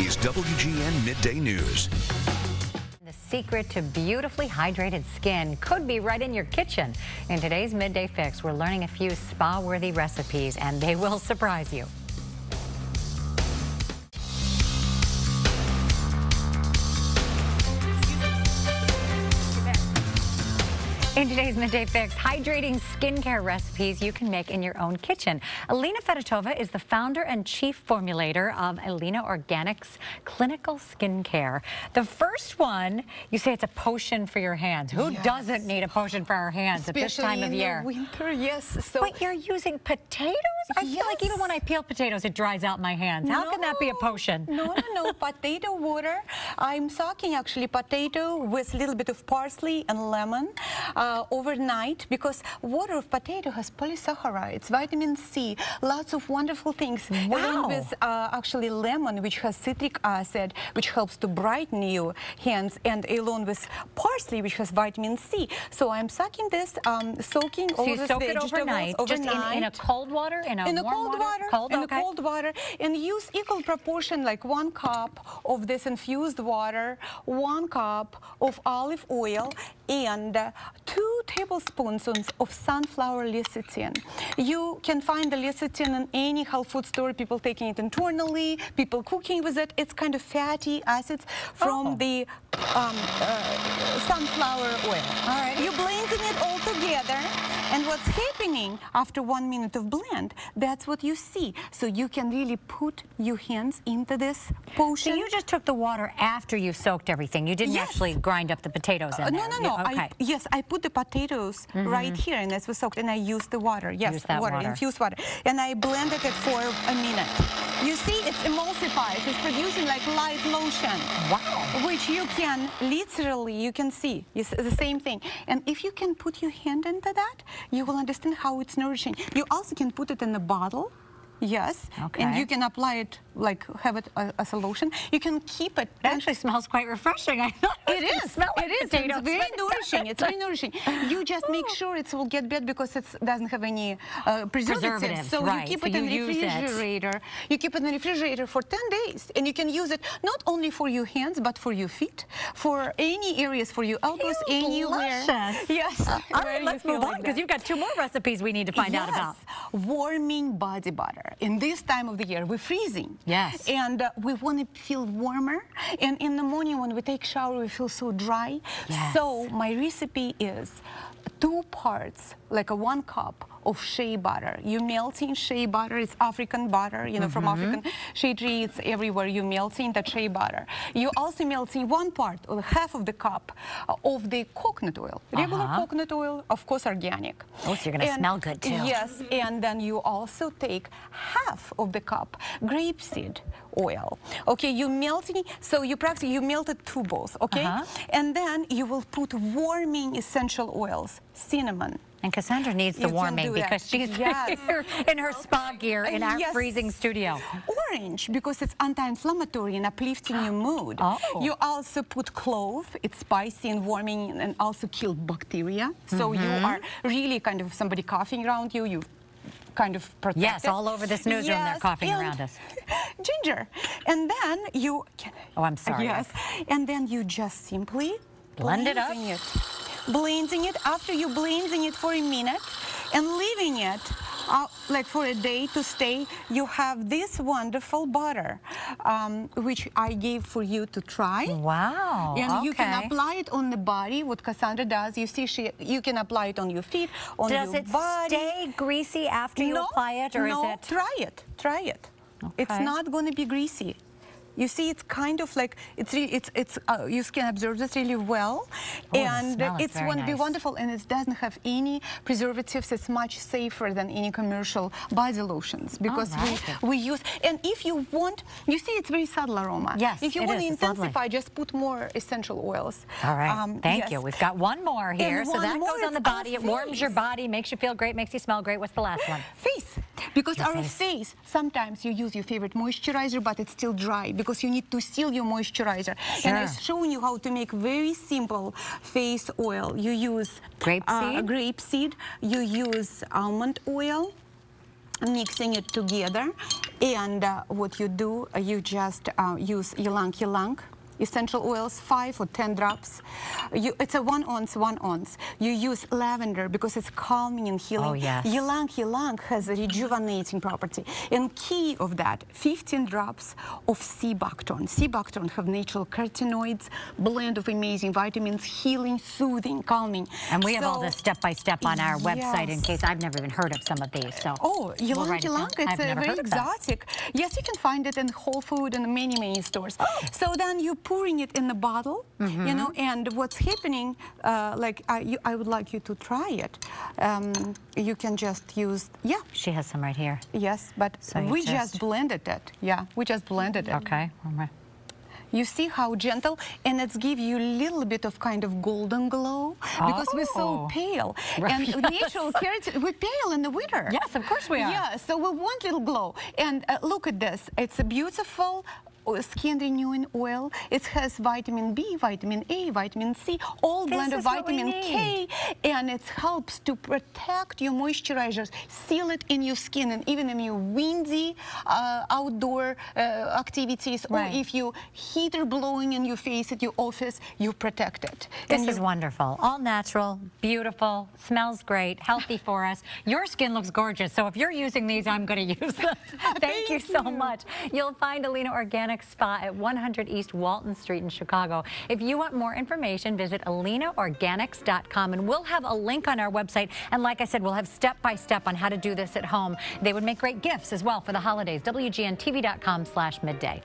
is WGN Midday News. The secret to beautifully hydrated skin could be right in your kitchen. In today's Midday Fix, we're learning a few spa-worthy recipes, and they will surprise you. In today's Midday Fix, hydrating skincare recipes you can make in your own kitchen. Elina is the founder and chief formulator of Elina Organics Clinical Skincare. The first one, you say it's a potion for your hands. Who doesn't need a potion for our hands at this time of year? Especially in the winter, yes. So but you're using potatoes? I feel like even when I peel potatoes, it dries out my hands. How can that be a potion? No. Potato water. I'm soaking actually potato with a little bit of parsley and lemon overnight, because water of potato has polysaccharides, vitamin C, lots of wonderful things. Wow. Along with actually lemon, which has citric acid, which helps to brighten your hands, and along with parsley, which has vitamin C. So I'm soaking this, soaking all this soak it overnight, just in a cold water, in a warm water? Cold water, and use equal proportion, like 1 cup of this infused water, 1 cup of olive oil, and 2 tablespoons of sunflower lecithin. You can find the lecithin in any health food store, people taking it internally, people cooking with it. It's kind of fatty acids from the sunflower oil. All right. You're blending it all together, and what's happening after 1 minute of blend, that's what you see. So you can really put your hands into this potion. So you just took the water after you soaked everything. You didn't actually grind up the potatoes in there. No. Okay. I put the potatoes right here, and that's was soaked, and I used the water. Yes, water, infused water. And I blended it for a minute. You see, it's emulsifies. It's producing like light lotion. Wow. Which you can, literally, you can see. It's the same thing. And if you can put your hand into that, you will understand how it's nourishing. You also can put it in a bottle. Yes, and you can apply it, like have it as a lotion. You can keep it. It actually smells quite refreshing. I thought it is. It's very nourishing. It's very nourishing. You just make sure it will get bad, because it doesn't have any preservatives. So you keep it in the refrigerator. You keep it in the refrigerator for 10 days, and you can use it not only for your hands, but for your feet, for any areas, for your elbows, anywhere. Yes. All right, let's move on, because you've got 2 more recipes we need to find out about. Warming body butter. In this time of the year, we're freezing. Yes. And we want to feel warmer. And in the morning when we take shower, we feel so dry. Yes. So my recipe is 2 parts, like 1 cup of shea butter. You melting shea butter. It's African butter, you know, from African shea tree. It's everywhere. You melting that shea butter. You also melting 1 part or half of the cup of the coconut oil. Regular coconut oil, of course, organic. Oh, so you're going to smell good too. Yes, and then you also take half of the cup grapeseed oil. Okay, you melting, so you practically, you melted 2 bowls, okay? And then you will put warming essential oils, cinnamon. And Cassandra needs the warming because she's here in her spa gear in our freezing studio. Orange, because it's anti-inflammatory and uplifting your mood. You also put clove. It's spicy and warming, and also kill bacteria. So you are really kind of somebody coughing around you. You kind of protect it. All over this newsroom they're coughing around us. Ginger. And then you... Oh, I'm sorry. Yes. And then you just simply blend it up. Blending it. After you blending it for a minute and leaving it like for a day to stay, you have this wonderful butter, which I gave for you to try. Wow. And you can apply it on the body, what Cassandra does. You see, you can apply it on your feet, on your body. Does it stay greasy after you apply it, or is it? Try it. Try it. It's not going to be greasy. You see, it's kind of like your skin absorbs this really well, and it's going to be wonderful. And it doesn't have any preservatives. It's much safer than any commercial body lotions, because we use. And if you want, you see, it's very subtle aroma. Yes, if you want to intensify, just put more essential oils. All right, thank you. We've got 1 more here, so that goes on the body. It warms your body, makes you feel great, makes you smell great. What's the last one? Face, because our face, sometimes you use your favorite moisturizer, but it's still dry, because you need to seal your moisturizer. And I've shown you how to make very simple face oil. You use grapeseed, you use almond oil, mixing it together. And what you do, you just use ylang-ylang essential oils, 5 or 10 drops. It's a 1 ounce, 1 ounce. You use lavender because it's calming and healing. Oh, yes. Ylang-ylang has a rejuvenating property. And key of that, 15 drops of sea buckthorn. Sea buckthorn have natural carotenoids, blend of amazing vitamins, healing, soothing, calming. And we have all this step-by-step on our website in case I've never even heard of some of these. So oh, ylang-ylang, it's very exotic. Yes, you can find it in Whole Food and many, many stores. Oh. So then you pouring it in the bottle, you know, and what's happening, like I would like you to try it. You can just use, She has some right here. Yes, but so we just blended it. Yeah, we just blended it. Okay. You see how gentle, and it's give you a little bit of kind of golden glow because we're so pale. Right. And natural keratin, we're pale in the winter. Yes, of course we are. Yeah, so we want little glow. And look at this. It's a beautiful skin renewing oil. It has vitamin B, vitamin A, vitamin C, all blend of vitamin K, and it helps to protect your moisturizers, seal it in your skin, and even in your windy outdoor activities, or if you heater blowing in your face at your office, you protect it. This is wonderful. All natural, beautiful, smells great, healthy for us. Your skin looks gorgeous, so if you're using these, I'm going to use them. Thank you so much. You'll find Elina Organic Spa at 100 East Walton Street in Chicago. If you want more information, visit elinaorganics.com, and we'll have a link on our website. And like I said, we'll have step-by-step on how to do this at home. They would make great gifts as well for the holidays. WGNTV.com/midday.